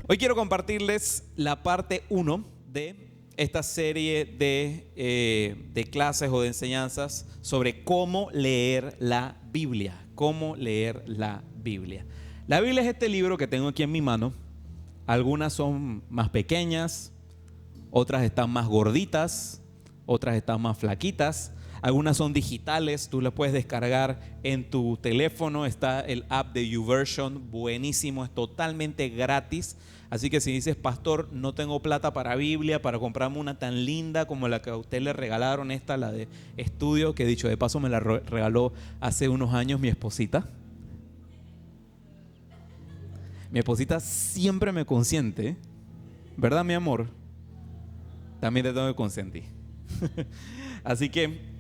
Hoy quiero compartirles la parte 1 de esta serie de clases o de enseñanzas sobre cómo leer la Biblia. Cómo leer la Biblia. La Biblia es este libro que tengo aquí en mi mano. Algunas son más pequeñas, otras están más gorditas, otras están más flaquitas. Algunas son digitales, tú las puedes descargar en tu teléfono. Está el app de YouVersion, buenísimo, es totalmente gratis. Así que si dices, pastor, no tengo plata para Biblia, para comprarme una tan linda como la que a usted le regalaron, la de estudio, que dicho de paso me la regaló hace unos años mi esposita. Mi esposita siempre me consiente, ¿verdad, mi amor? También te tengo que consentir. Así que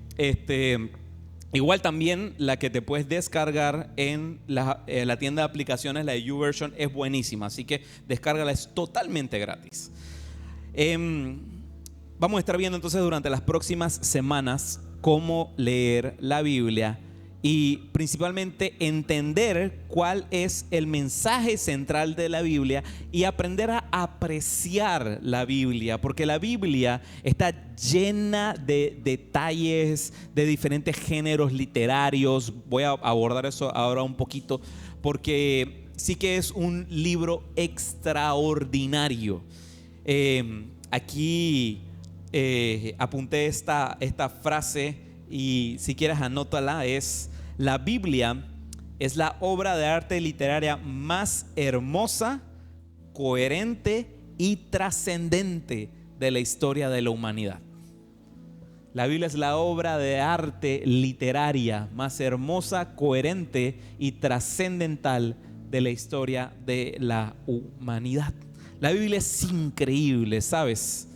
igual también la que te puedes descargar en la tienda de aplicaciones, la de YouVersion, es buenísima. Así que descárgala, es totalmente gratis. Vamos a estar viendo entonces durante las próximas semanas cómo leer la Biblia y principalmente entender cuál es el mensaje central de la Biblia y aprender a apreciar la Biblia, porque la Biblia está llena de detalles, de diferentes géneros literarios. Voy a abordar eso ahora un poquito, porque sí que es un libro extraordinario. Aquí apunté esta frase y si quieres anótala. La Biblia es la obra de arte literaria más hermosa, coherente y trascendente de la historia de la humanidad. La Biblia es la obra de arte literaria más hermosa, coherente y trascendental de la historia de la humanidad. La Biblia es increíble, ¿sabes?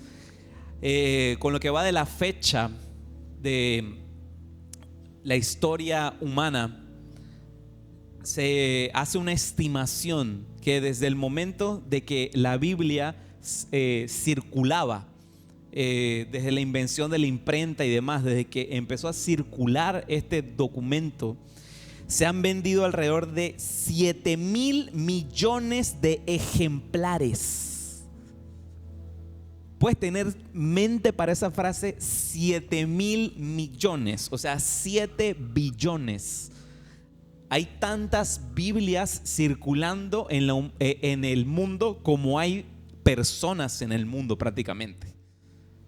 Con lo que va de la fecha de la historia humana, se hace una estimación que desde el momento de que la Biblia circulaba, desde la invención de la imprenta y demás, desde que empezó a circular este documento, se han vendido alrededor de 7,000 millones de ejemplares. Puedes tener mente para esa frase, 7,000 millones, o sea, 7 billones. Hay tantas Biblias circulando en el mundo como hay personas en el mundo prácticamente.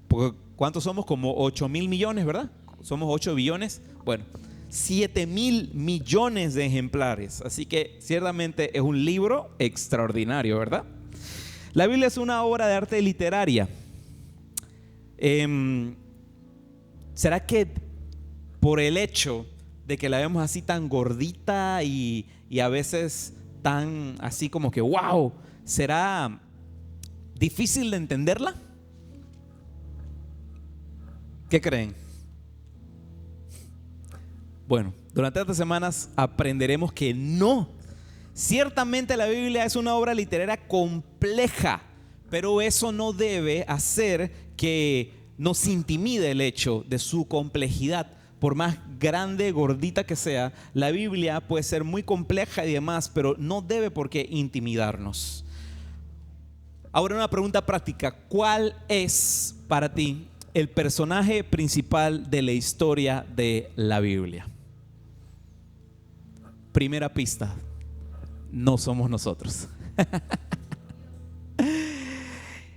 Porque ¿cuántos somos? Como 8,000 millones, ¿verdad? Somos 8 billones. Bueno, 7,000 millones de ejemplares. Así que ciertamente es un libro extraordinario, ¿verdad? La Biblia es una obra de arte literaria. ¿Será que por el hecho de que la vemos así tan gordita y a veces tan así como que wow, será difícil de entenderla? ¿Qué creen? Bueno, durante estas semanas aprenderemos que no. Ciertamente la Biblia es una obra literaria compleja, pero eso no debe hacer que nos intimide el hecho de su complejidad. Por más grande, gordita que sea, la Biblia puede ser muy compleja y demás, pero no debe por qué intimidarnos. Ahora una pregunta práctica: ¿cuál es para ti el personaje principal de la historia de la Biblia? Primera pista: no somos nosotros.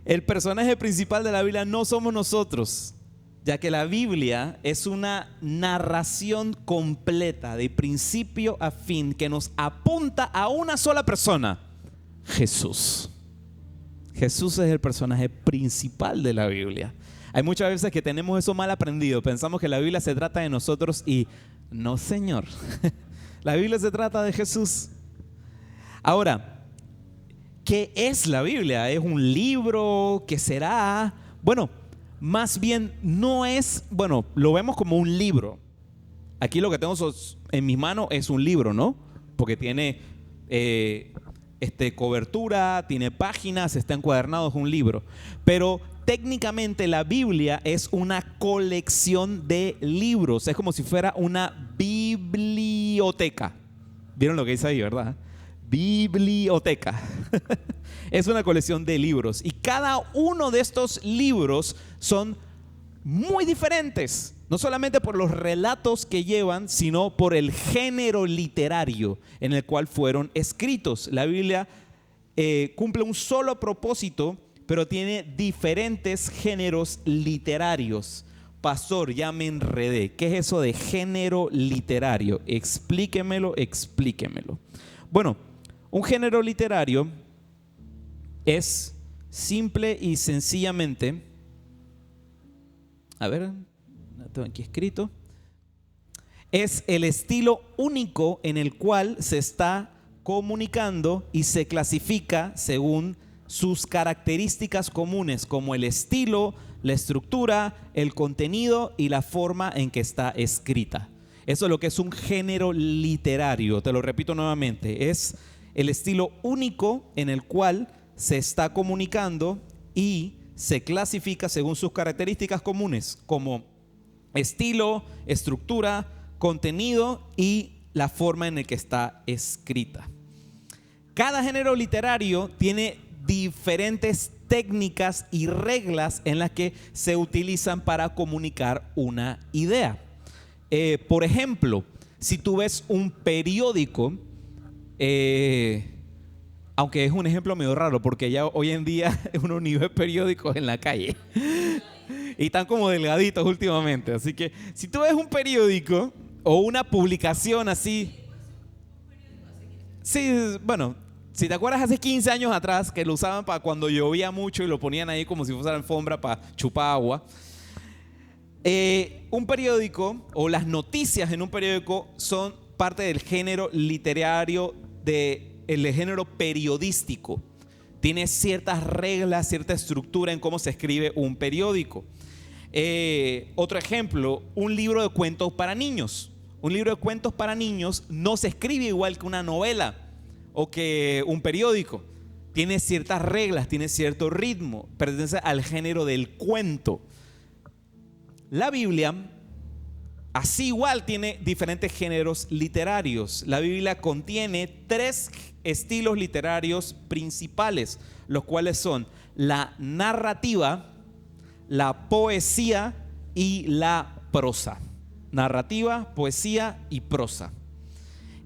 El personaje principal de la Biblia no somos nosotros, ya que la Biblia es una narración completa de principio a fin que nos apunta a una sola persona: Jesús. Jesús es el personaje principal de la Biblia. Hay muchas veces que tenemos eso mal aprendido. Pensamos que la Biblia se trata de nosotros y no, señor. La Biblia se trata de Jesús. Ahora, ¿qué es la Biblia? ¿Es un libro? ¿Qué será? Bueno, más bien no es, bueno, lo vemos como un libro. Aquí lo que tengo en mis manos es un libro, ¿no? Porque tiene cobertura, tiene páginas, está encuadernado, es un libro. Pero técnicamente la Biblia es una colección de libros. Es como si fuera una biblioteca. ¿Vieron lo que dice ahí, verdad? Biblioteca. Es una colección de libros y cada uno de estos libros son muy diferentes, no solamente por los relatos que llevan, sino por el género literario en el cual fueron escritos. La Biblia cumple un solo propósito, pero tiene diferentes géneros literarios. Pastor, ya me enredé. ¿Qué es eso de género literario? Explíquemelo. Bueno, un género literario es simple y sencillamente, a ver, lo tengo aquí escrito, es el estilo único en el cual se está comunicando y se clasifica según sus características comunes, como el estilo, la estructura, el contenido y la forma en que está escrita. Eso es lo que es un género literario. Te lo repito nuevamente, es el estilo único en el cual se está comunicando y se clasifica según sus características comunes, como estilo, estructura, contenido y la forma en la que está escrita. Cada género literario tiene diferentes técnicas y reglas en las que se utilizan para comunicar una idea. Por ejemplo, si tú ves un periódico, aunque es un ejemplo medio raro porque ya hoy en día uno ni ve periódicos en la calle y están como delgaditos últimamente, así que si tú ves un periódico o una publicación así, sí, bueno, si te acuerdas hace 15 años atrás que lo usaban para cuando llovía mucho y lo ponían ahí como si fuese la alfombra para chupar agua. Un periódico o las noticias en un periódico son parte del género literario, del género periodístico. Tiene ciertas reglas, cierta estructura en cómo se escribe un periódico. Otro ejemplo, un libro de cuentos para niños. Un libro de cuentos para niños no se escribe igual que una novela o que un periódico. Tiene ciertas reglas, tiene cierto ritmo, pertenece al género del cuento. La Biblia, así igual, tiene diferentes géneros literarios. La Biblia contiene 3 estilos literarios principales, los cuales son la narrativa, la poesía y la prosa. Narrativa, poesía y prosa.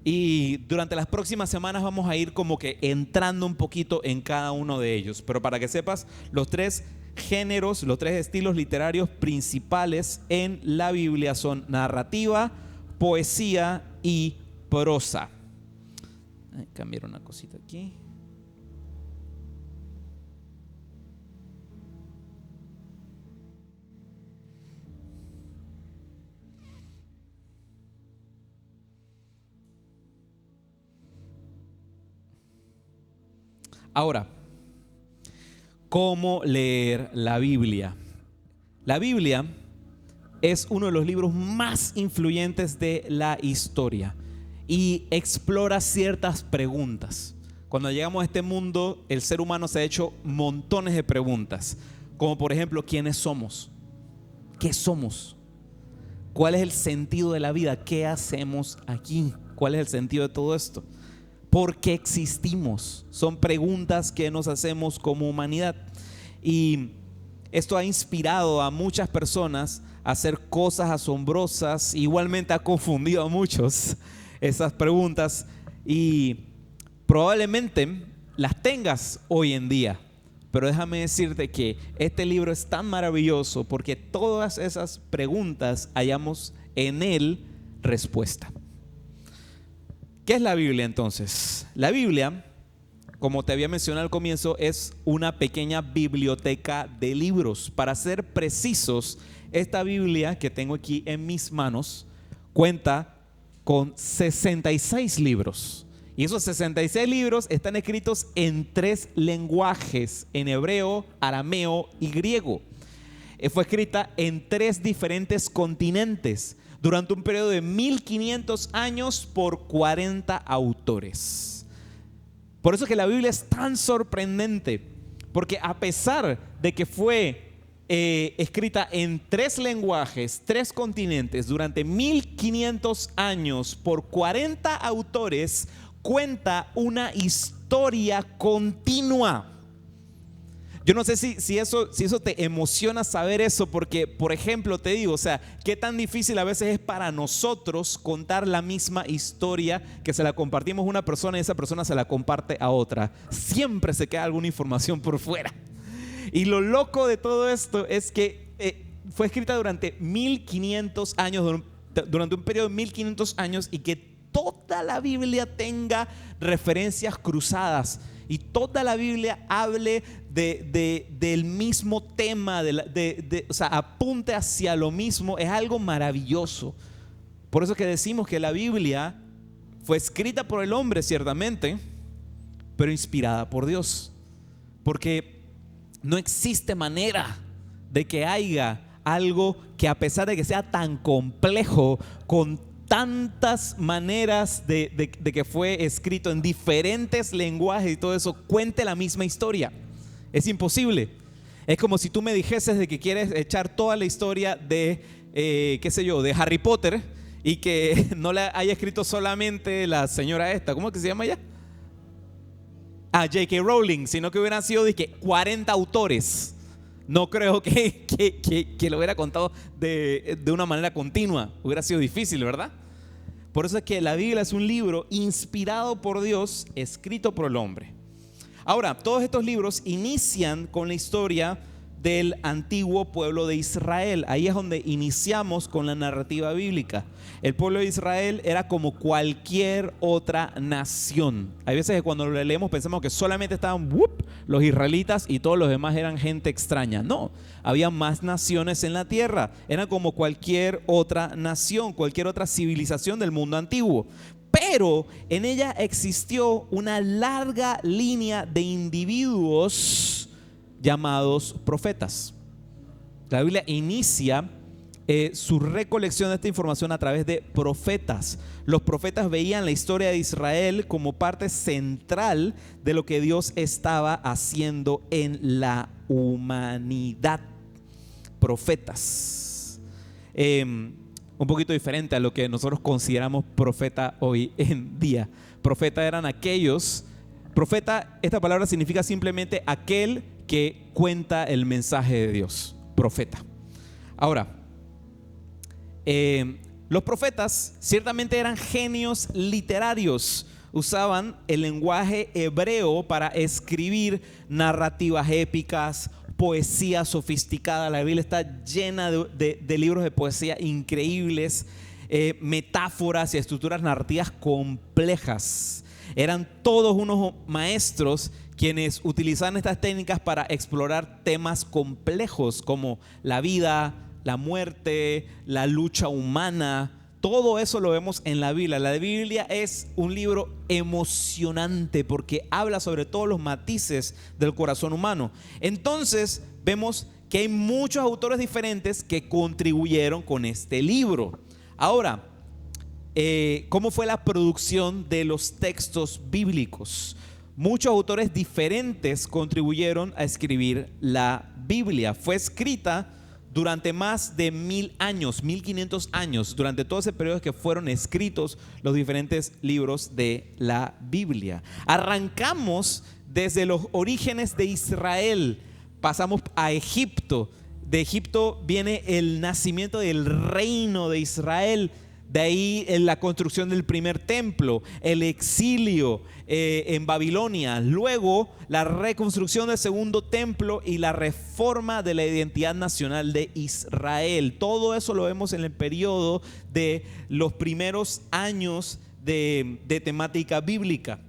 Y durante las próximas semanas vamos a ir como que entrando un poquito en cada uno de ellos. Pero para que sepas, los 3 géneros, los 3 estilos literarios principales en la Biblia son narrativa, poesía y prosa. Cambiar una cosita aquí. Ahora, ¿cómo leer la Biblia? La Biblia es uno de los libros más influyentes de la historia y explora ciertas preguntas. Cuando llegamos a este mundo, el ser humano se ha hecho montones de preguntas, como por ejemplo, ¿quiénes somos? ¿Qué somos? ¿Cuál es el sentido de la vida? ¿Qué hacemos aquí? ¿Cuál es el sentido de todo esto? ¿Por qué existimos? Son preguntas que nos hacemos como humanidad. Y esto ha inspirado a muchas personas a hacer cosas asombrosas. Igualmente ha confundido a muchos esas preguntas. Y probablemente las tengas hoy en día. Pero déjame decirte que este libro es tan maravilloso porque todas esas preguntas hallamos en él respuesta. ¿Qué es la Biblia entonces? La Biblia, como te había mencionado al comienzo, es una pequeña biblioteca de libros. Para ser precisos, esta Biblia que tengo aquí en mis manos cuenta con 66 libros. Y esos 66 libros están escritos en 3 lenguajes, en hebreo, arameo y griego. Fue escrita en 3 diferentes continentes durante un periodo de 1500 años por 40 autores. Por eso es que la Biblia es tan sorprendente, porque a pesar de que fue escrita en 3 lenguajes, 3 continentes, durante 1500 años por 40 autores, cuenta una historia continua. Yo no sé si eso te emociona saber eso, porque, por ejemplo, te digo, o sea, qué tan difícil a veces es para nosotros contar la misma historia, que se la compartimos a una persona y esa persona se la comparte a otra. Siempre se queda alguna información por fuera. Y lo loco de todo esto es que fue escrita durante 1500 años, durante un periodo de 1500 años, y que toda la Biblia tenga referencias cruzadas y toda la Biblia hable del mismo tema, o sea, apunte hacia lo mismo, es algo maravilloso. Por eso es que decimos que la Biblia fue escrita por el hombre, ciertamente, pero inspirada por Dios. Porque no existe manera de que haya algo que, a pesar de que sea tan complejo, con tantas maneras de que fue escrito en diferentes lenguajes y todo eso, cuente la misma historia. Es imposible. Es como si tú me dijeses de que quieres echar toda la historia de, qué sé yo, de Harry Potter, y que no la haya escrito solamente la señora esta, ¿cómo que se llama ella? J.K. Rowling, sino que hubieran sido de que 40 autores. No creo que lo hubiera contado de una manera continua. Hubiera sido difícil, ¿verdad? Por eso es que la Biblia es un libro inspirado por Dios, escrito por el hombre. Ahora, todos estos libros inician con la historia del antiguo pueblo de Israel. Ahí es donde iniciamos con la narrativa bíblica. El pueblo de Israel era como cualquier otra nación. Hay veces que cuando lo leemos pensamos que solamente estaban los israelitas y todos los demás eran gente extraña. No, había más naciones en la tierra. Eran como cualquier otra nación, cualquier otra civilización del mundo antiguo. Pero en ella existió una larga línea de individuos llamados profetas. La Biblia inicia su recolección de esta información a través de profetas. Los profetas veían la historia de Israel como parte central de lo que Dios estaba haciendo en la humanidad. Profetas. Un poquito diferente a lo que nosotros consideramos profeta hoy en día. Profeta eran aquellos. Profeta, esta palabra significa simplemente aquel que cuenta el mensaje de Dios. Profeta. Ahora, los profetas ciertamente eran genios literarios. Usaban el lenguaje hebreo para escribir narrativas épicas, poesía sofisticada. La Biblia está llena de libros de poesía increíbles, metáforas y estructuras narrativas complejas. Eran todos unos maestros quienes utilizaban estas técnicas para explorar temas complejos como la vida, la muerte, la lucha humana. Todo eso lo vemos en la Biblia. La Biblia es un libro emocionante porque habla sobre todos los matices del corazón humano. Entonces vemos que hay muchos autores diferentes que contribuyeron con este libro. Ahora, ¿cómo fue la producción de los textos bíblicos? Muchos autores diferentes contribuyeron a escribir la Biblia. Fue escrita durante más de 1000 años, 1500 años, durante todo ese periodo que fueron escritos los diferentes libros de la Biblia. Arrancamos desde los orígenes de Israel, pasamos a Egipto. De Egipto viene el nacimiento del reino de Israel. De ahí la construcción del primer templo, el exilio en Babilonia, luego la reconstrucción del segundo templo y la reforma de la identidad nacional de Israel. Todo eso lo vemos en el periodo de los primeros años de temática bíblica.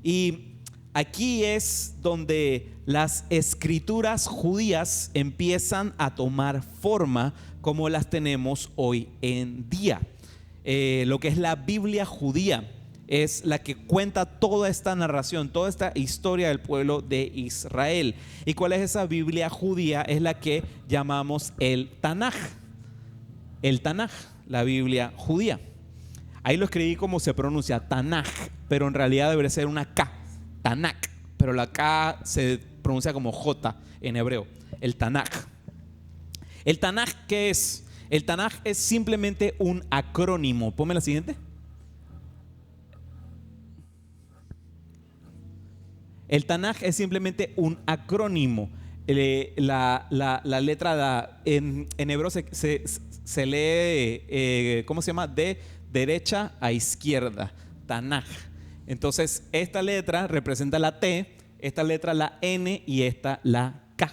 Y aquí es donde las escrituras judías empiezan a tomar forma como las tenemos hoy en día. Lo que es la Biblia judía es la que cuenta toda esta narración, toda esta historia del pueblo de Israel. ¿Y cuál es esa Biblia judía? Es la que llamamos el Tanaj. El Tanaj, la Biblia judía. Ahí lo escribí como se pronuncia, Tanaj, pero en realidad debería ser una K, Tanaj, pero la K se pronuncia como J en hebreo, el Tanaj. ¿El Tanaj qué es? El Tanaj es simplemente un acrónimo. Ponme la siguiente. El Tanaj es simplemente un acrónimo. La letra en hebreo se lee, ¿cómo se llama? De derecha a izquierda, Tanaj. Entonces, esta letra representa la T, esta letra la N y esta la K,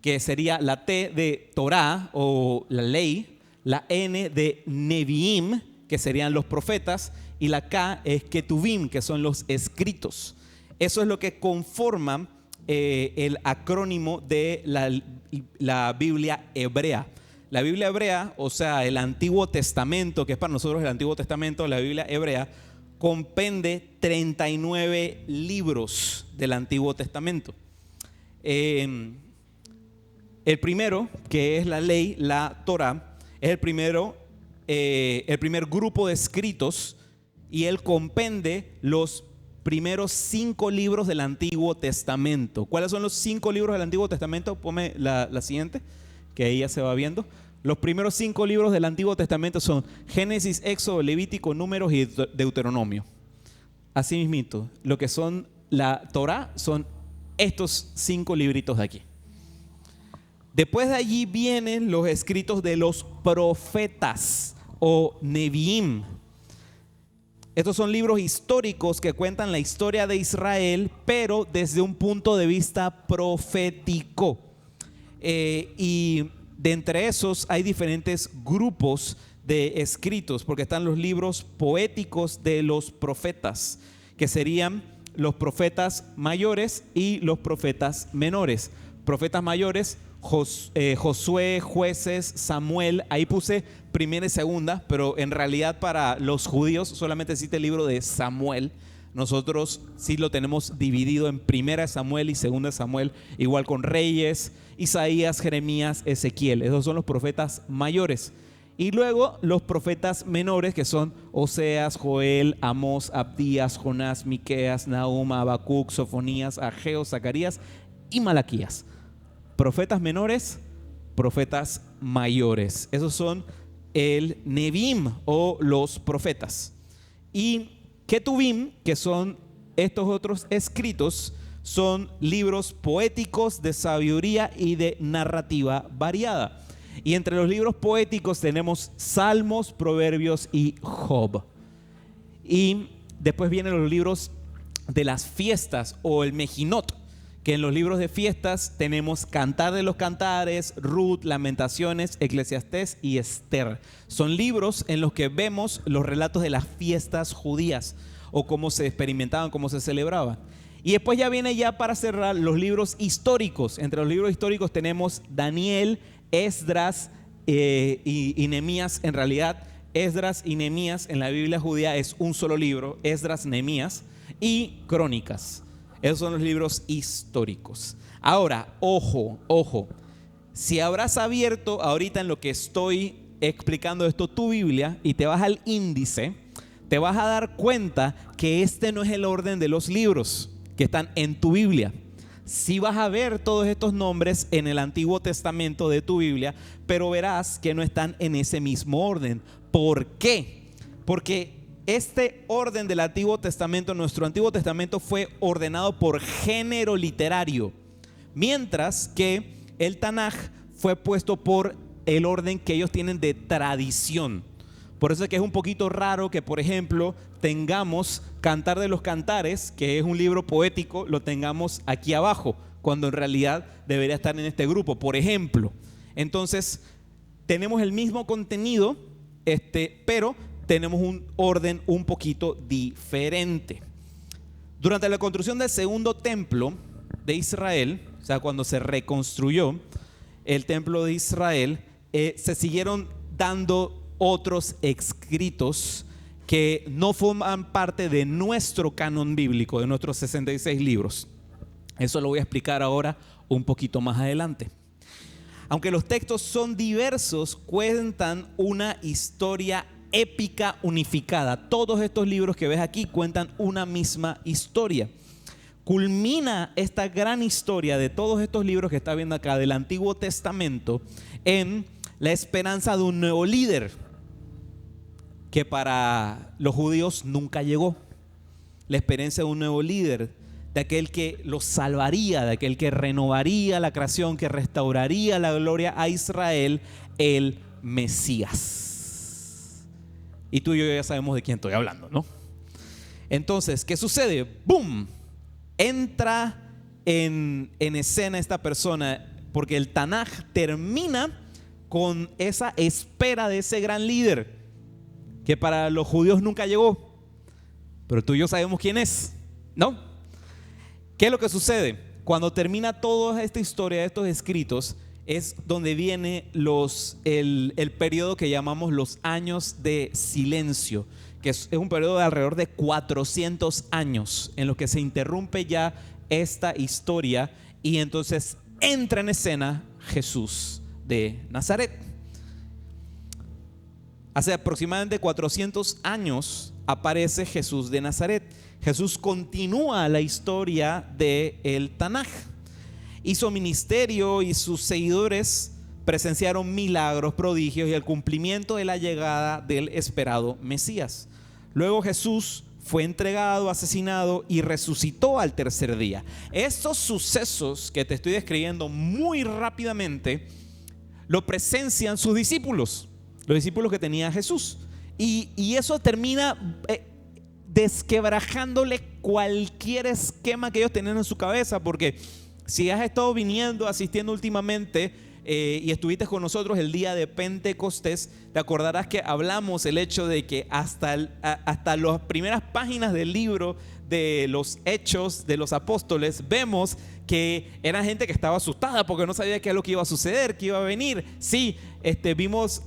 que sería la T de Torah o la ley, la N de Neviim, que serían los profetas, y la K es Ketuvim, que son los escritos. Eso es lo que conforma el acrónimo de la Biblia hebrea. La Biblia hebrea, o sea, el Antiguo Testamento, que es para nosotros el Antiguo Testamento, la Biblia hebrea, compende 39 libros del Antiguo Testamento. El primero, que es la ley, la Torah, es el primer grupo de escritos, y él compende los primeros 5 libros del Antiguo Testamento. ¿Cuáles son los 5 libros del Antiguo Testamento? Ponme la siguiente, que ahí ya se va viendo. Los primeros 5 libros del Antiguo Testamento son Génesis, Éxodo, Levítico, Números y Deuteronomio. Así mismito, lo que son la Torah son estos 5 libritos de aquí. Después de allí vienen los escritos de los profetas o Neviim. Estos son libros históricos que cuentan la historia de Israel, pero desde un punto de vista profético. Y de entre esos hay diferentes grupos de escritos, porque están los libros poéticos de los profetas, que serían los profetas mayores y los profetas menores. Profetas mayores, Josué, Jueces, Samuel. Ahí puse primera y segunda, pero en realidad para los judíos solamente existe el libro de Samuel. Nosotros sí lo tenemos dividido en primera Samuel y segunda Samuel, igual con Reyes, Isaías, Jeremías, Ezequiel. Esos son los profetas mayores. Y luego los profetas menores, que son Oseas, Joel, Amós, Abdías, Jonás, Miqueas, Nahum, Habacuc, Sofonías, Ageo, Zacarías y Malaquías. Profetas menores, profetas mayores. Esos son el Neviim o los profetas. Y Ketuvim, que son estos otros escritos, son libros poéticos de sabiduría y de narrativa variada. Y entre los libros poéticos tenemos Salmos, Proverbios y Job. Y después vienen los libros de las fiestas o el Mejinot, que en los libros de fiestas tenemos Cantar de los Cantares, Ruth, Lamentaciones, Eclesiastés y Esther. Son libros en los que vemos los relatos de las fiestas judías o cómo se experimentaban, cómo se celebraban. Y después ya viene ya para cerrar los libros históricos. Entre los libros históricos tenemos Daniel, Esdras y Nehemías. En realidad, Esdras y Nehemías en la Biblia judía es un solo libro, Esdras, Nehemías y Crónicas. Esos son los libros históricos. Ahora, ojo, si habrás abierto ahorita en lo que estoy explicando esto tu Biblia y te vas al índice, te vas a dar cuenta que este no es el orden de los libros que están en tu Biblia. Sí vas a ver todos estos nombres en el Antiguo Testamento de tu Biblia, pero verás que no están en ese mismo orden. ¿Por qué? Porque este orden del Antiguo Testamento, nuestro Antiguo Testamento, fue ordenado por género literario, mientras que el Tanaj fue puesto por el orden que ellos tienen de tradición. Por eso es que es un poquito raro que, por ejemplo, tengamos Cantar de los Cantares, que es un libro poético, lo tengamos aquí abajo, cuando en realidad debería estar en este grupo, por ejemplo. Entonces, tenemos el mismo contenido, pero tenemos un orden un poquito diferente. Durante la construcción del segundo templo de Israel, o sea, cuando se reconstruyó el templo de Israel, se siguieron dando otros escritos que no forman parte de nuestro canon bíblico, de nuestros 66 libros. Eso lo voy a explicar ahora un poquito más adelante. Aunque los textos son diversos, cuentan una historia épica unificada. Todos estos libros que ves aquí cuentan una misma historia. Culmina esta gran historia de todos estos libros que está viendo acá del Antiguo Testamento en la esperanza de un nuevo líder que para los judíos nunca llegó. La esperanza de un nuevo líder de aquel que los salvaría, de aquel que renovaría la creación, que restauraría la gloria a Israel, el Mesías. Y tú y yo ya sabemos de quién estoy hablando, ¿no? Entonces, ¿qué sucede? ¡Bum! Entra en escena esta persona, porque el Tanaj termina con esa espera de ese gran líder que para los judíos nunca llegó, pero tú y yo sabemos quién es, ¿no? ¿Qué es lo que sucede? Cuando termina toda esta historia de estos escritos, es donde viene el periodo que llamamos los años de silencio, que es un periodo de alrededor de 400 años en los que se interrumpe ya esta historia y entonces entra en escena Jesús de Nazaret. Hace aproximadamente 400 años aparece Jesús de Nazaret. Jesús continúa la historia del Tanaj. Hizo ministerio y sus seguidores presenciaron milagros, prodigios y el cumplimiento de la llegada del esperado Mesías. Luego Jesús fue entregado, asesinado y resucitó al tercer día. Estos sucesos que te estoy describiendo muy rápidamente lo presencian sus discípulos, los discípulos que tenía Jesús. Y eso termina desquebrajándole cualquier esquema que ellos tenían en su cabeza, porque si has estado viniendo, asistiendo últimamente y estuviste con nosotros el día de Pentecostés, te acordarás que hablamos el hecho de que hasta las primeras páginas del libro de los Hechos de los Apóstoles vemos que era gente que estaba asustada porque no sabía qué es lo que iba a suceder, qué iba a venir. Sí, vimos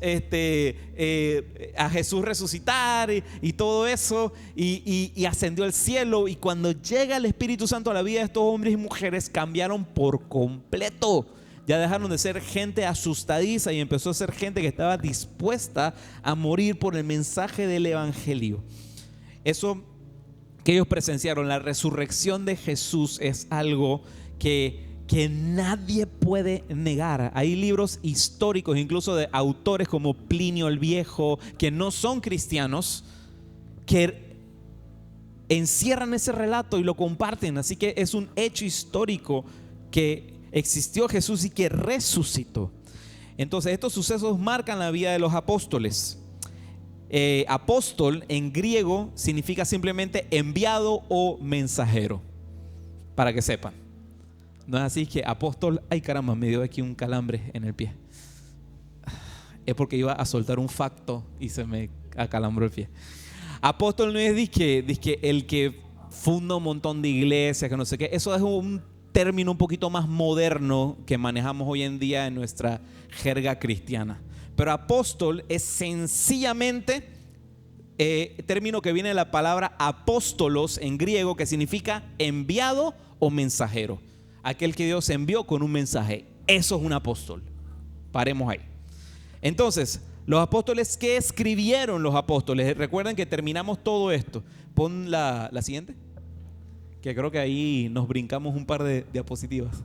a Jesús resucitar y todo eso y ascendió al cielo, y cuando llega el Espíritu Santo a la vida de estos hombres y mujeres cambiaron por completo. Ya dejaron de ser gente asustadiza y empezó a ser gente que estaba dispuesta a morir por el mensaje del Evangelio. Eso que ellos presenciaron, la resurrección de Jesús, es algo que nadie puede negar. Hay libros históricos, incluso de autores como Plinio el Viejo, que no son cristianos, que encierran ese relato y lo comparten. Así que es un hecho histórico que existió Jesús y que resucitó. Entonces estos sucesos marcan la vida de los apóstoles. Apóstol en griego significa simplemente enviado o mensajero, para que sepan. No es así que apóstol, ay caramba, me dio aquí un calambre en el pie. Es porque iba a soltar un facto y se me acalambró el pie. Apóstol no es dizque el que funda un montón de iglesias, que no sé qué. Eso es un término un poquito más moderno que manejamos hoy en día en nuestra jerga cristiana. Pero apóstol es sencillamente término que viene de la palabra apóstolos en griego, que significa enviado o mensajero. Aquel que Dios envió con un mensaje. Eso es un apóstol. Paremos ahí. Entonces, los apóstoles, ¿qué escribieron los apóstoles? Recuerden que terminamos todo esto. Pon la siguiente, que creo que ahí nos brincamos un par de diapositivas.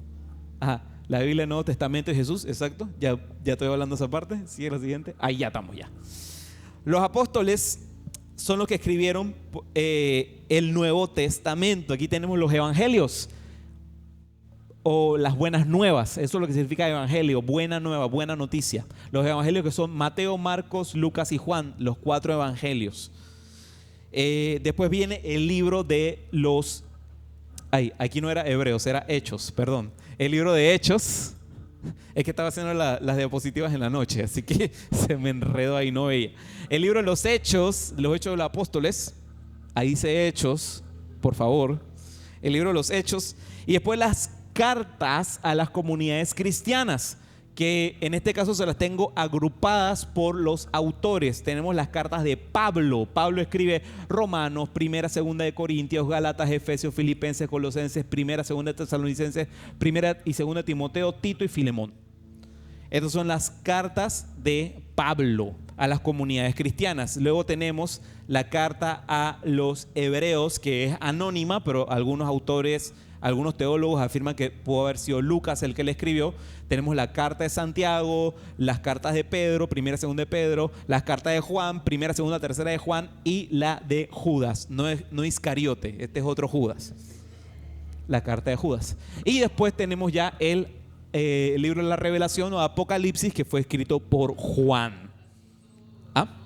Ajá. La Biblia del Nuevo Testamento de Jesús, exacto. Ya estoy hablando de esa parte. Sigue la siguiente. Ahí ya estamos ya. Los apóstoles son los que escribieron el Nuevo Testamento. Aquí tenemos los evangelios o las buenas nuevas. Eso es lo que significa evangelio, buena nueva, buena noticia. Los evangelios que son Mateo, Marcos, Lucas y Juan, los 4 evangelios. Después viene el libro de los... aquí no era Hebreos, era Hechos, perdón. El libro de Hechos. Es que estaba haciendo las diapositivas en la noche, así que se me enredó ahí, no veía. El libro de los Hechos de los Apóstoles. Ahí dice Hechos, por favor. El libro de los Hechos. Y después las cartas a las comunidades cristianas, que en este caso se las tengo agrupadas por los autores. Tenemos las cartas de Pablo. Pablo escribe Romanos, Primera, Segunda de Corintios, Gálatas, Efesios, Filipenses, Colosenses, Primera, Segunda de Tesalonicenses, Primera y Segunda de Timoteo, Tito y Filemón. Estas son las cartas de Pablo a las comunidades cristianas. Luego tenemos la carta a los hebreos, que es anónima, pero algunos autores, algunos teólogos afirman que pudo haber sido Lucas el que le escribió. Tenemos la carta de Santiago, las cartas de Pedro, primera, segunda de Pedro, las cartas de Juan, primera, segunda, tercera de Juan, y la de Judas. No Iscariote, este es otro Judas. La carta de Judas. Y después tenemos ya el libro de la Revelación o Apocalipsis, que fue escrito por Juan. ¿Ah?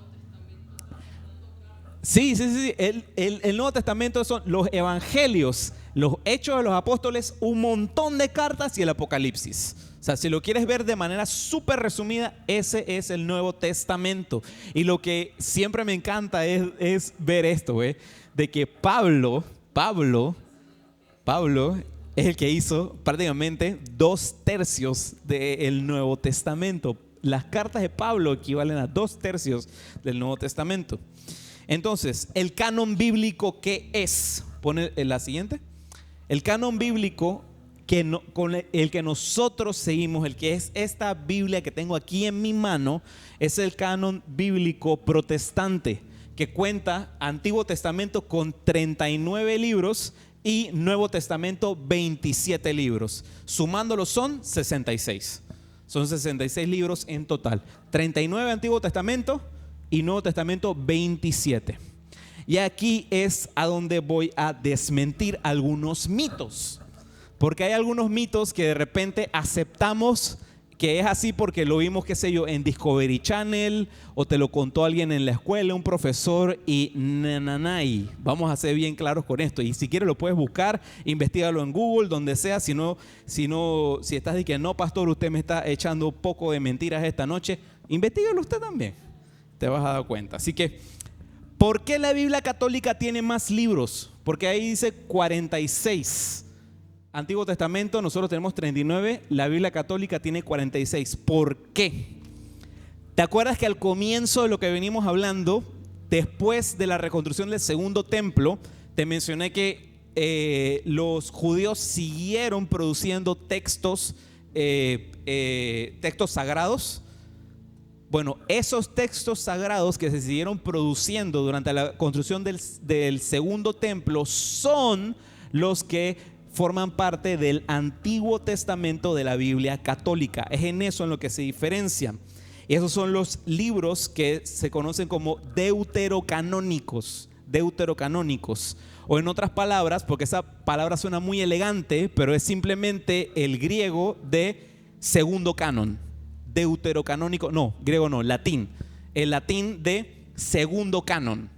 Sí. El Nuevo Testamento son los evangelios, los hechos de los apóstoles, un montón de cartas y el Apocalipsis. O sea, si lo quieres ver de manera súper resumida, ese es el Nuevo Testamento. Y lo que siempre me encanta es ver esto, de que Pablo es el que hizo prácticamente 2/3 del Nuevo Testamento. Las cartas de Pablo equivalen a 2/3 del Nuevo Testamento. Entonces, el canon bíblico, ¿qué es? Pone la siguiente. El canon bíblico con el que nosotros seguimos, el que es esta Biblia que tengo aquí en mi mano, es el canon bíblico protestante, que cuenta Antiguo Testamento con 39 libros y Nuevo Testamento 27 libros. Sumándolos son 66. Son 66 libros en total. 39 Antiguo Testamento y Nuevo Testamento 27. Y aquí es a donde voy a desmentir algunos mitos. Porque hay algunos mitos que de repente aceptamos que es así porque lo vimos, qué sé yo, en Discovery Channel, o te lo contó alguien en la escuela, un profesor, y nananay. Vamos a ser bien claros con esto. Y si quieres lo puedes buscar, investigalo en Google, donde sea. Si estás de que no, pastor, usted me está echando un poco de mentiras esta noche, investígalo usted también. Te vas a dar cuenta. Así que, ¿por qué la Biblia católica tiene más libros? Porque ahí dice 46. Antiguo Testamento, nosotros tenemos 39, la Biblia católica tiene 46. ¿Por qué? ¿Te acuerdas que al comienzo de lo que venimos hablando, después de la reconstrucción del segundo templo, te mencioné que los judíos siguieron produciendo textos sagrados? Bueno, esos textos sagrados que se siguieron produciendo durante la construcción del segundo templo son los que forman parte del Antiguo Testamento de la Biblia católica. Es en eso en lo que se diferencian. Y esos son los libros que se conocen como deuterocanónicos. O en otras palabras, porque esa palabra suena muy elegante, pero es simplemente el griego de segundo canon. Deuterocanónico, no, griego no, latín. El latín de segundo canon.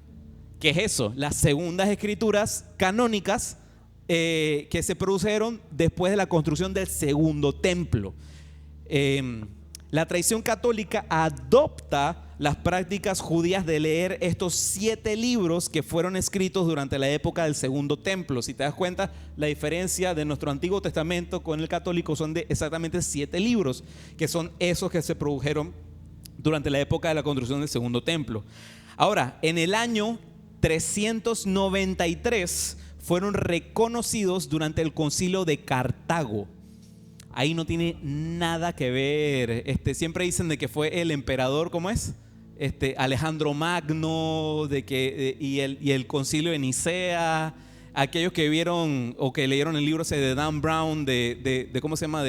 ¿Qué es eso? Las segundas escrituras canónicas que se produjeron después de la construcción del segundo templo. La tradición católica adopta las prácticas judías de leer estos 7 libros que fueron escritos durante la época del segundo templo. Si te das cuenta, la diferencia de nuestro Antiguo Testamento con el católico son de exactamente 7 libros, que son esos que se produjeron durante la época de la construcción del segundo templo. Ahora, en el año 393 fueron reconocidos durante el concilio de Cartago. Ahí no tiene nada que ver. Siempre dicen de que fue el emperador, ¿cómo es? Alejandro Magno, y el concilio de Nicea. Aquellos que vieron o que leyeron el libro ese de Dan Brown, de ¿cómo se llama?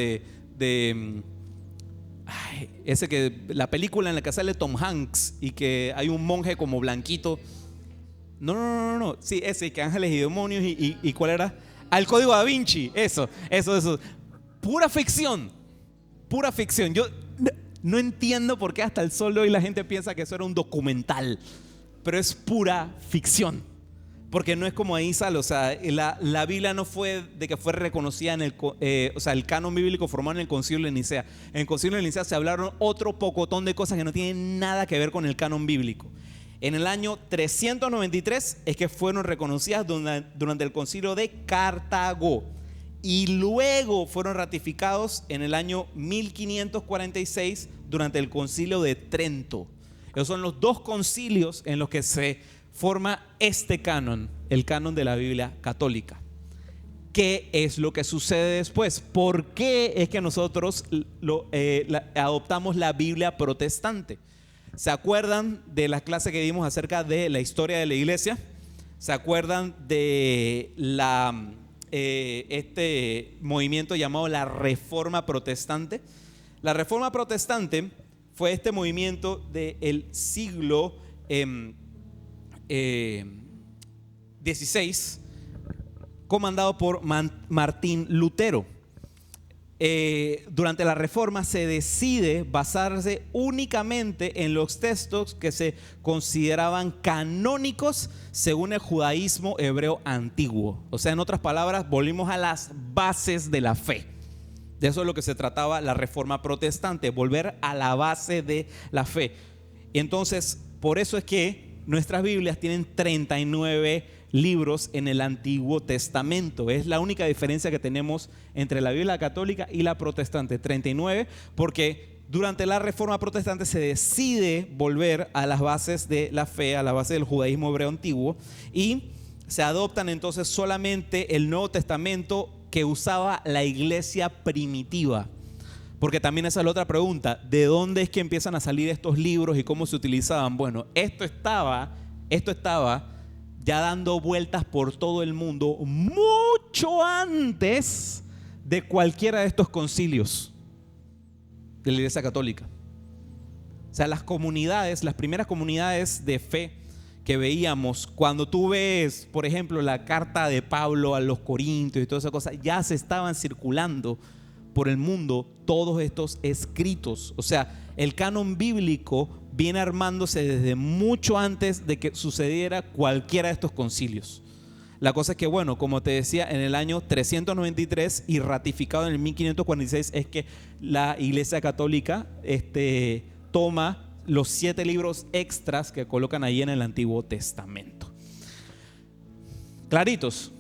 Ese que la película en la que sale Tom Hanks y que hay un monje como blanquito. No. Sí, ese que ángeles y demonios y ¿cuál era? El Código Da Vinci. Eso. Pura ficción. Yo no entiendo por qué hasta el sol de hoy la gente piensa que eso era un documental. Pero es pura ficción. Porque no es como ahí sale. O sea, la Biblia no fue de que fue reconocida en el canon bíblico formado en el concilio de Nicea. En el concilio de Nicea se hablaron otro pocotón de cosas que no tienen nada que ver con el canon bíblico. En el año 393 es que fueron reconocidas durante el concilio de Cartago y luego fueron ratificados en el año 1546 durante el concilio de Trento. Esos son los 2 concilios en los que se forma este canon, el canon de la Biblia católica. ¿Qué es lo que sucede después? ¿Por qué es que nosotros adoptamos la Biblia protestante? ¿Se acuerdan de las clases que dimos acerca de la historia de la iglesia? ¿Se acuerdan de este movimiento llamado la Reforma Protestante? La Reforma Protestante fue este movimiento del siglo XVI comandado por Martín Lutero. Durante la Reforma se decide basarse únicamente en los textos que se consideraban canónicos según el judaísmo hebreo antiguo. O sea, en otras palabras, volvimos a las bases de la fe. De eso es lo que se trataba la Reforma protestante, volver a la base de la fe. Y entonces, por eso es que nuestras Biblias tienen 39 libros en el Antiguo Testamento. Es la única diferencia que tenemos entre la Biblia católica y la protestante, 39, porque durante la Reforma protestante se decide volver a las bases de la fe, a la base del judaísmo hebreo antiguo, y se adoptan entonces solamente el Nuevo Testamento que usaba la iglesia primitiva. Porque también esa es la otra pregunta: ¿de dónde es que empiezan a salir estos libros y cómo se utilizaban? Bueno, esto estaba ya dando vueltas por todo el mundo mucho antes de cualquiera de estos concilios de la Iglesia Católica. O sea, las primeras comunidades de fe que veíamos, cuando tú ves, por ejemplo, la carta de Pablo a los Corintios y todas esas cosas, ya se estaban circulando por el mundo todos estos escritos. O sea, el canon bíblico viene armándose desde mucho antes de que sucediera cualquiera de estos concilios. La cosa es que, bueno, como te decía, en el año 393 y ratificado en el 1546 es que la Iglesia Católica toma los 7 libros extras que colocan ahí en el Antiguo Testamento. Claritos.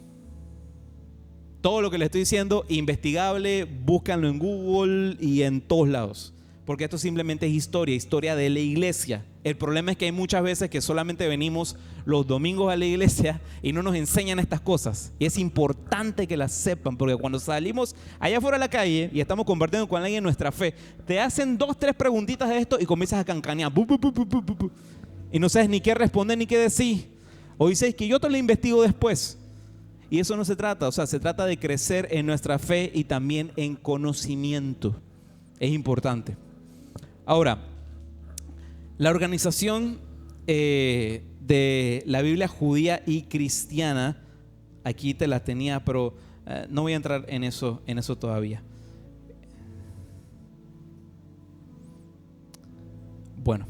Todo lo que les estoy diciendo, investigable, búscanlo en Google y en todos lados. Porque esto simplemente es historia de la iglesia. El problema es que hay muchas veces que solamente venimos los domingos a la iglesia y no nos enseñan estas cosas. Y es importante que las sepan, porque cuando salimos allá afuera de la calle y estamos compartiendo con alguien nuestra fe, te hacen 2, 3 preguntitas de esto y comienzas a cancanear. Y no sabes ni qué responder ni qué decir. O dices que yo te lo investigo después. Y eso no se trata, o sea, se trata de crecer en nuestra fe y también en conocimiento. Es importante. Ahora, la organización de la Biblia judía y cristiana, aquí te la tenía, pero no voy a entrar en eso todavía. Bueno,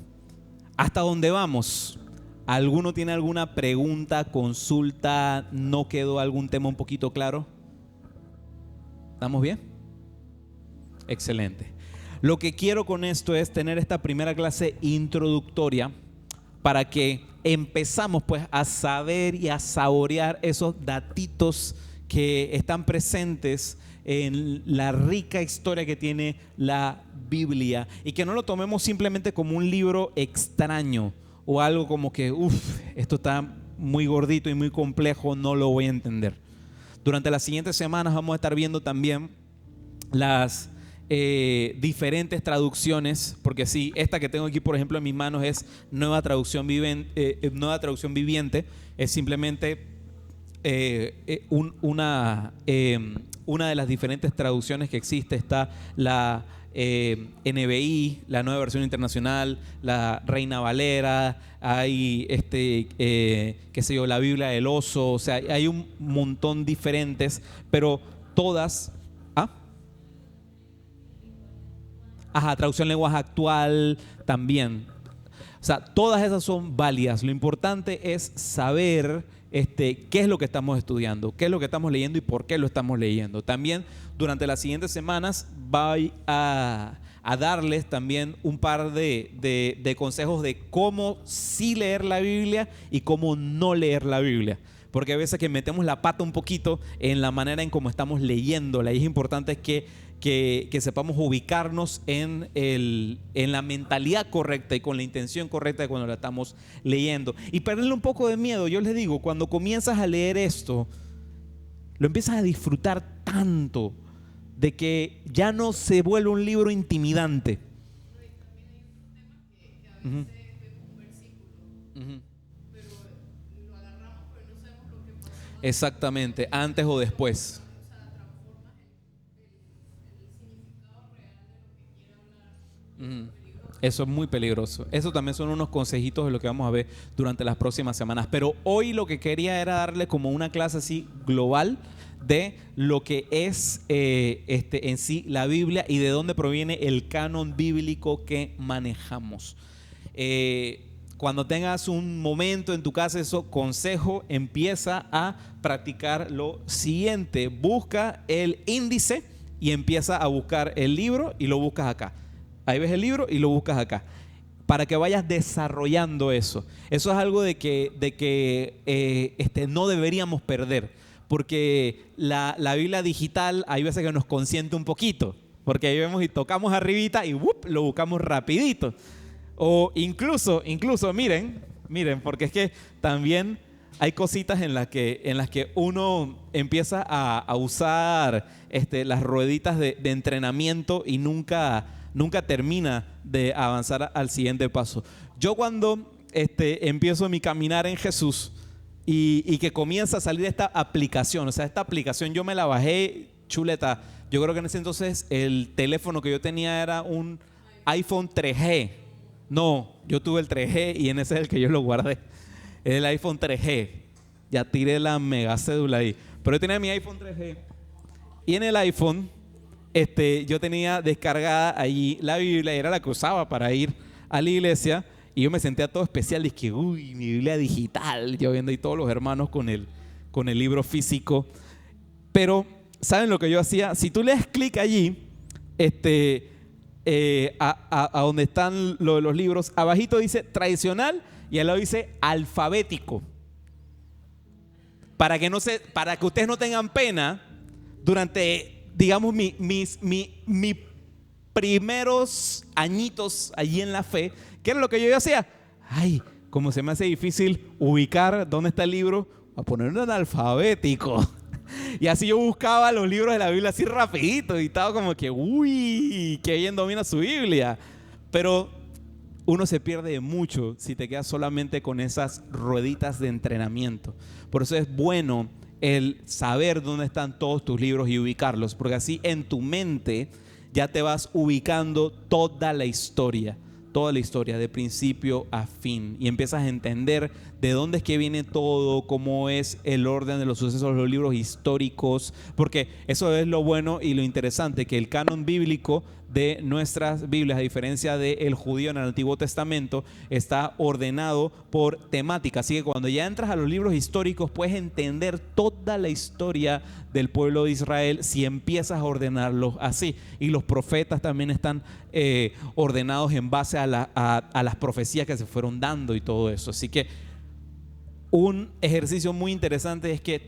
¿hasta dónde vamos? ¿Alguno tiene alguna pregunta, consulta? ¿No quedó algún tema un poquito claro? ¿Estamos bien? Excelente. Lo que quiero con esto es tener esta primera clase introductoria para que empezamos pues a saber y a saborear esos datitos que están presentes en la rica historia que tiene la Biblia, y que no lo tomemos simplemente como un libro extraño o algo como que esto está muy gordito y muy complejo, no lo voy a entender. Durante las siguientes semanas vamos a estar viendo también las diferentes traducciones, porque sí, esta que tengo aquí por ejemplo en mis manos es Nueva Traducción Viviente, es simplemente una de las diferentes traducciones que existe. Está la NBI, la Nueva Versión Internacional, la Reina Valera, hay qué sé yo, la Biblia del Oso, o sea, hay un montón diferentes, pero todas. Traducción lenguaje actual también. O sea, todas esas son válidas. Lo importante es saber qué es lo que estamos estudiando, qué es lo que estamos leyendo y por qué lo estamos leyendo. También durante las siguientes semanas voy a darles también un par de consejos de cómo sí leer la Biblia y cómo no leer la Biblia. Porque a veces que metemos la pata un poquito en la manera en cómo estamos leyéndola, y es importante que sepamos ubicarnos en la mentalidad correcta y con la intención correcta de cuando la estamos leyendo, y perderle un poco de miedo. Yo les digo, cuando comienzas a leer esto, lo empiezas a disfrutar tanto de que ya no se vuelve un libro intimidante. Uh-huh. Uh-huh. Exactamente, antes o después. Eso es muy peligroso. Eso también son unos consejitos de lo que vamos a ver durante las próximas semanas. Pero hoy lo que quería era darle como una clase así global de lo que es en sí la Biblia y de dónde proviene el canon bíblico que manejamos. Cuando tengas un momento en tu casa, eso consejo, empieza a practicar lo siguiente. Busca el índice y empieza a buscar el libro y lo buscas acá. Ahí ves el libro y lo buscas acá. Para que vayas desarrollando eso. Eso es algo de que no deberíamos perder. Porque la Biblia digital hay veces que nos consiente un poquito. Porque ahí vemos y tocamos arribita y lo buscamos rapidito. O incluso miren, porque es que también hay cositas en las que uno empieza a usar las rueditas de entrenamiento y nunca termina de avanzar al siguiente paso. Yo cuando empiezo mi caminar en Jesús y que comienza a salir esta aplicación, o sea, esta aplicación yo me la bajé, chuleta. Yo creo que en ese entonces el teléfono que yo tenía era un iPhone 3G. No, yo tuve el 3G y en ese es el que yo lo guardé. Es el iPhone 3G. Ya tiré la mega cédula ahí. Pero yo tenía mi iPhone 3G y en el iPhone yo tenía descargada allí la Biblia y era la que usaba para ir a la iglesia y yo me sentía todo especial. Dije, uy, mi Biblia digital. Yo viendo ahí todos los hermanos con el libro físico. Pero, ¿saben lo que yo hacía? Si tú le das clic allí, a donde están los libros, abajito dice tradicional y al lado dice alfabético. Para que ustedes no tengan pena durante, digamos, mis primeros añitos allí en la fe. ¿Qué era lo que yo hacía? Ay, como se me hace difícil ubicar dónde está el libro, a ponerlo en alfabético. Y así yo buscaba los libros de la Biblia así rapidito y estaba como que, uy, qué bien domina su Biblia. Pero uno se pierde mucho si te quedas solamente con esas rueditas de entrenamiento. Por eso es bueno el saber dónde están todos tus libros y ubicarlos, porque así en tu mente ya te vas ubicando toda la historia de principio a fin y empiezas a entender de dónde es que viene todo, cómo es el orden de los sucesos, los libros históricos, porque eso es lo bueno y lo interesante, que el canon bíblico de nuestras Biblias, a diferencia del judío en el Antiguo Testamento, está ordenado por temática. Así que cuando ya entras a los libros históricos puedes entender toda la historia del pueblo de Israel si empiezas a ordenarlos así. Y los profetas también están ordenados en base a las profecías que se fueron dando y todo eso. Así que un ejercicio muy interesante es que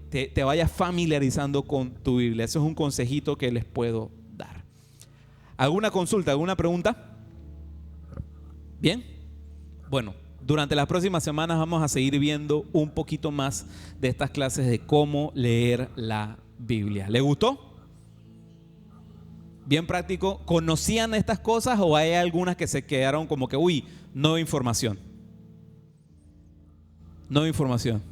te vayas familiarizando con tu Biblia. Eso es un consejito que les puedo dar. ¿Alguna consulta? ¿Alguna pregunta? ¿Bien? Bueno, durante las próximas semanas vamos a seguir viendo un poquito más de estas clases de cómo leer la Biblia. ¿Le gustó? Bien práctico. ¿Conocían estas cosas o hay algunas que se quedaron como que, uy, nueva información? Nueva información.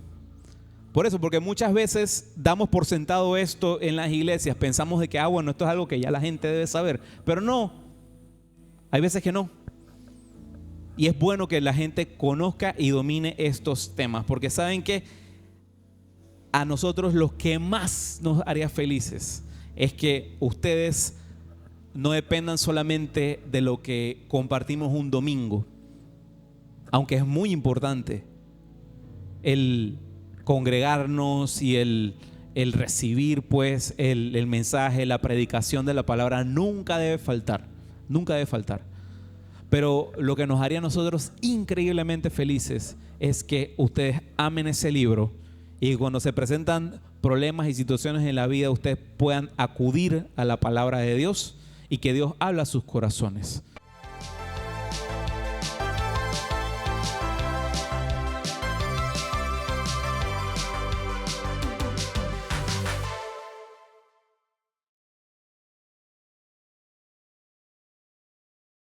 Por eso, porque muchas veces damos por sentado esto en las iglesias, pensamos de que, bueno, esto es algo que ya la gente debe saber, pero no, hay veces que no. Y es bueno que la gente conozca y domine estos temas, porque saben que a nosotros lo que más nos haría felices es que ustedes no dependan solamente de lo que compartimos un domingo, aunque es muy importante el congregarnos y el recibir pues el mensaje, la predicación de la palabra nunca debe faltar, nunca debe faltar. Pero lo que nos haría a nosotros increíblemente felices es que ustedes amen ese libro y cuando se presentan problemas y situaciones en la vida ustedes puedan acudir a la palabra de Dios y que Dios habla a sus corazones.